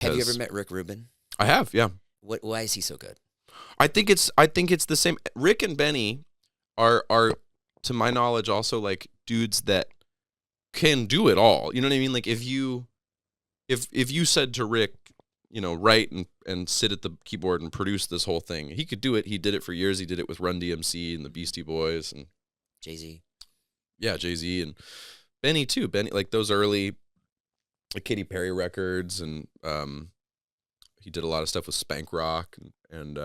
Have you ever met Rick Rubin? I have, yeah. Why is he so good? I think it's the same. Rick and Benny are to my knowledge also like dudes that can do it all. You know what I mean? Like if you said to Rick, write and sit at the keyboard and produce this whole thing, he could do it. He did it for years. He did it with Run DMC and the Beastie Boys and Jay-Z. Yeah, Jay-Z and Benny too. Benny, like those early like Katy Perry records, and he did a lot of stuff with Spank Rock and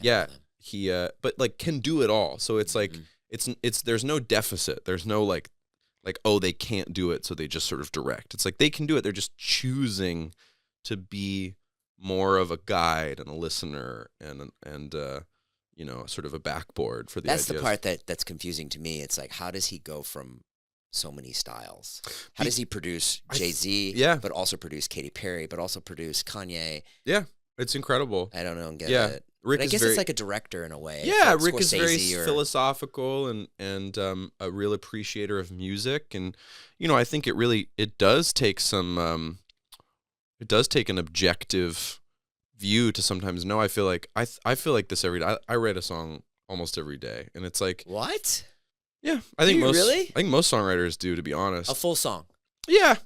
yeah, he but like can do it all. So it's like it's there's no deficit. There's no like oh, they can't do it, so they just sort of direct. It's like they can do it. They're just choosing to be more of a guide and a listener and sort of a backboard for the ideas. That's the part that's confusing to me. It's like, how does he go from so many styles? How does he produce Jay-Z, but also produce Katy Perry, but also produce Kanye? Yeah, it's incredible. I don't know and get it. Rick I guess it's like a director in a way. Yeah, like Rick is very philosophical and a real appreciator of music, and I think it does take some an objective view to sometimes know. I feel like I feel like this every day. I write a song almost every day, and it's like what? Yeah, I think really? I think most songwriters do, to be honest. A full song. Yeah,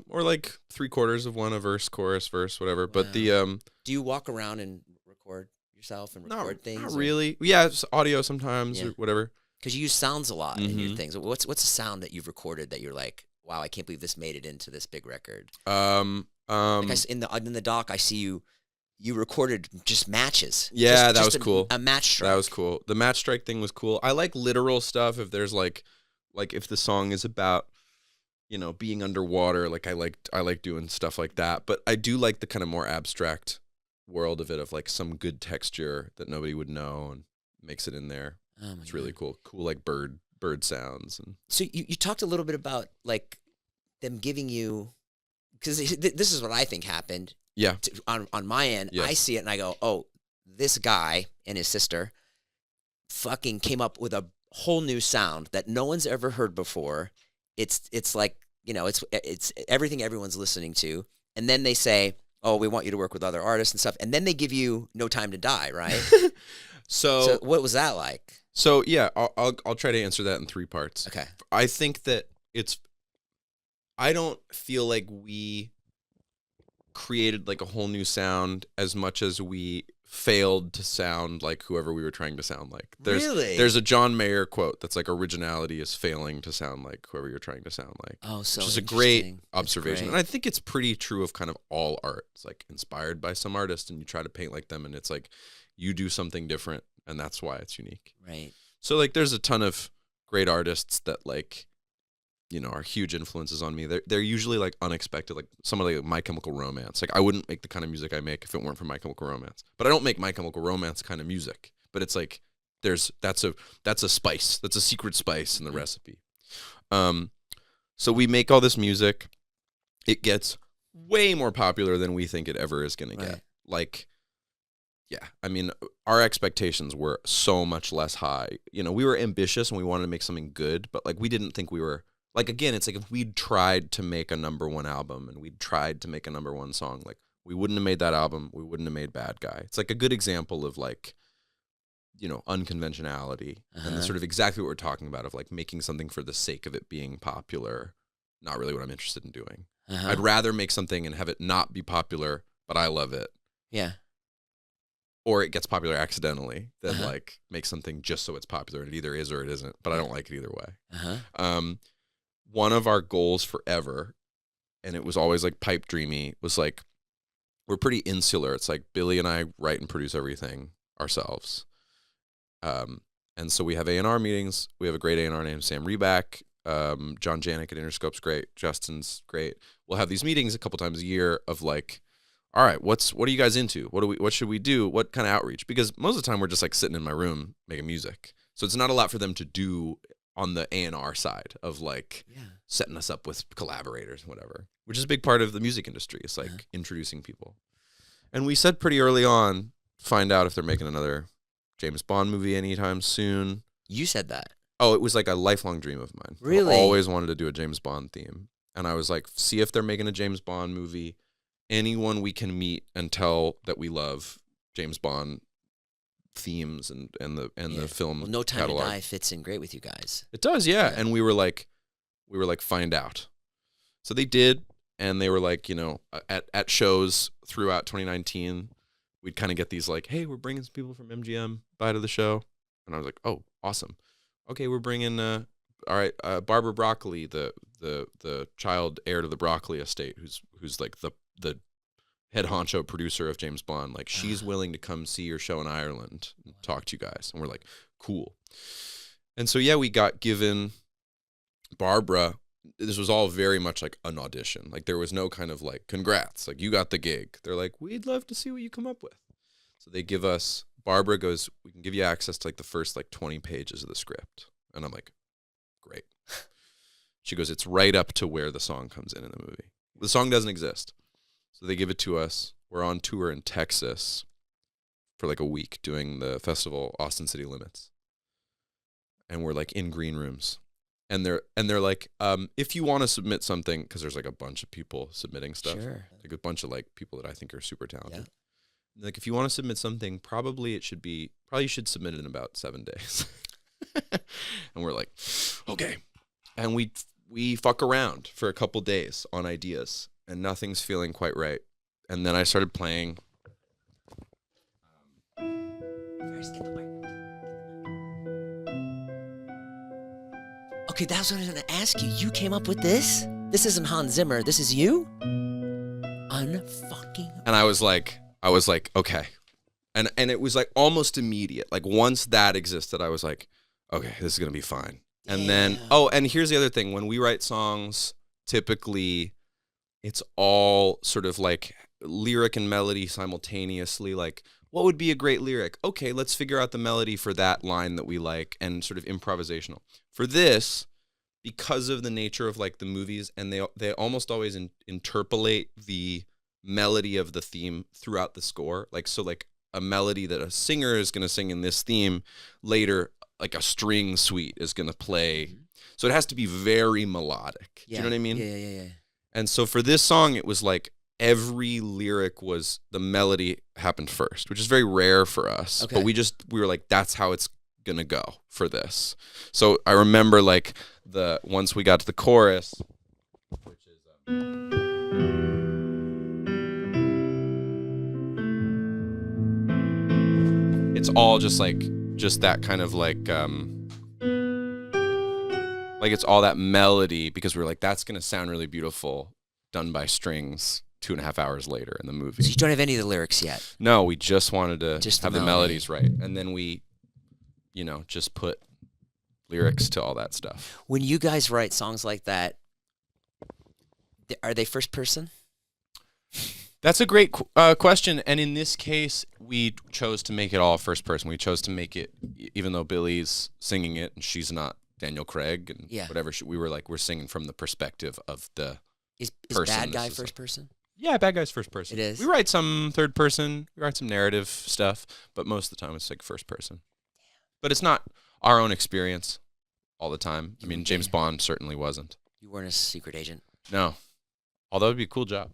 or like 3/4 of one, a verse, chorus, verse, whatever. Wow. But the do you walk around and record yourself and record things? Not really. Yeah, it's audio sometimes or whatever. Because you use sounds a lot in your things. What's a sound that you've recorded that you're like, wow, I can't believe this made it into this big record? In the doc, I see you recorded just matches. Yeah, that was cool. A match strike. That was cool. The match strike thing was cool. I like literal stuff. If there's like if the song is about being underwater, like I like doing stuff like that. But I do like the kind of more abstract world of it, of like some good texture that nobody would know and makes it in there. Oh it's really cool. Cool like bird sounds. And so you talked a little bit about like them giving you, because this is what I think happened. Yeah. On my end, yes. I see it and I go, oh, this guy and his sister fucking came up with a whole new sound that no one's ever heard before. It's like, it's everything everyone's listening to. And then they say, oh, we want you to work with other artists and stuff. And then they give you No Time to Die, right? So what was that like? So yeah, I'll try to answer that in 3 parts. Okay. I think that I don't feel like we created like a whole new sound as much as we failed to sound like whoever we were trying to sound like. There's a John Mayer quote that's like, originality is failing to sound like whoever you're trying to sound like. Oh, so which is a great observation. And I think it's pretty true of kind of all art. It's like inspired by some artist and you try to paint like them, and it's like you do something different and that's why it's unique. Right. So like there's a ton of great artists that like are huge influences on me. They're usually like unexpected, like somebody like My Chemical Romance. Like I wouldn't make the kind of music I make if it weren't for My Chemical Romance. But I don't make My Chemical Romance kind of music. But it's like that's a spice. That's a secret spice in the recipe. So we make all this music. It gets way more popular than we think it ever is going to get. Like, yeah, I mean, our expectations were so much less high. We were ambitious and we wanted to make something good, but like we didn't think we were. Like, again, it's like if we'd tried to make a #1 album and we'd tried to make a #1 song, like, we wouldn't have made that album. We wouldn't have made Bad Guy. It's like a good example of, like, unconventionality and sort of exactly what we're talking about, of, like, making something for the sake of it being popular. Not really what I'm interested in doing. I'd rather make something and have it not be popular, but I love it. Yeah. Or it gets popular accidentally than, like, make something just so it's popular. It either is or it isn't, but I don't like it either way. One of our goals forever, and it was always like pipe dreamy, was like, we're pretty insular. It's like Billy and I write and produce everything ourselves. And so we have A&R meetings. We have a great A&R named Sam Reback. John Janik at Interscope's great. Justin's great. We'll have these meetings a couple times a year of like, all right, what are you guys into? What should we do? What kind of outreach? Because most of the time we're just like sitting in my room making music. So it's not a lot for them to do on the A&R side of like setting us up with collaborators and whatever, which is a big part of the music industry. It's like introducing people. And we said pretty early on, find out if they're making another James Bond movie anytime soon. You said that. Oh, it was like a lifelong dream of mine. Really? I always wanted to do a James Bond theme. And I was like, see if they're making a James Bond movie. anyone we can meet and tell that we love James Bond themes and the film. Well, No Time catalog. to Die fits in great with you guys. It does, yeah. And we were like, find out. So they did, and they were like, you know, at shows throughout 2019, we'd kind of get these like, hey, we're bringing some people from MGM by to the show, and I was like, oh, awesome. Okay, we're bringing all right, Barbara Broccoli, the child heir to the Broccoli estate, who's like the head honcho producer of James Bond, like she's willing to come see your show in Ireland and talk to you guys. And we're like, cool. And so, yeah, we got given Barbara. This was all very much like an audition. Like there was no kind of like, congrats, like you got the gig. They're like, we'd love to see what you come up with. So they give us, Barbara goes, we can give you access to like the first like 20 pages of the script. And I'm like, great. She goes, it's right up to where the song comes in the movie. The song doesn't exist. So they give it to us. We're on tour in Texas for like a week doing the festival Austin City Limits. And we're like in green rooms. And they're like, if you want to submit something, because there's like a bunch of people submitting stuff. Sure. Like a bunch of like people that I think are super talented. Yeah. Like if you want to submit something, probably you should submit it in about 7 days. And we're like, okay. And we fuck around for a couple days on ideas. And nothing's feeling quite right. And then I started playing. Okay, that's what I was going to ask you. You came up with this? This isn't Hans Zimmer. This is you? Unfucking. And I was like, okay. And it was like almost immediate. Like once that existed, I was like, okay, this is going to be fine. And then, and here's the other thing. When we write songs, typically it's all sort of like lyric and melody simultaneously. Like, what would be a great lyric? Okay, let's figure out the melody for that line that we like, and sort of improvisational. For this, because of the nature of like the movies, and they almost always interpolate the melody of the theme throughout the score. Like, so like a melody that a singer is going to sing in this theme later, like a string suite is going to play. Mm-hmm. So it has to be very melodic. Yeah. Do you know what I mean? Yeah. And so for this song, it was like every lyric was, the melody happened first, which is very rare for us. Okay. But we were like, that's how it's going to go for this. So I remember like once we got to the chorus, which is, it's all just that kind of like it's all that melody, because we were like, that's going to sound really beautiful done by strings 2.5 hours later in the movie. So you don't have any of the lyrics yet? No, we just wanted to have the melodies right. And then we, just put lyrics to all that stuff. When you guys write songs like that, are they first person? That's a great question. And in this case, we chose to make it all first person. We chose to make it, even though Billie's singing it and she's not Daniel Craig and whatever. We were like, we're singing from the perspective of the Is Bad Guy first person? Yeah, Bad Guy's first person. It is. We write some third person. We write some narrative stuff, but most of the time it's like first person. But it's not our own experience all the time. I mean, James Bond certainly wasn't. You weren't a secret agent? No. Although it'd be a cool job.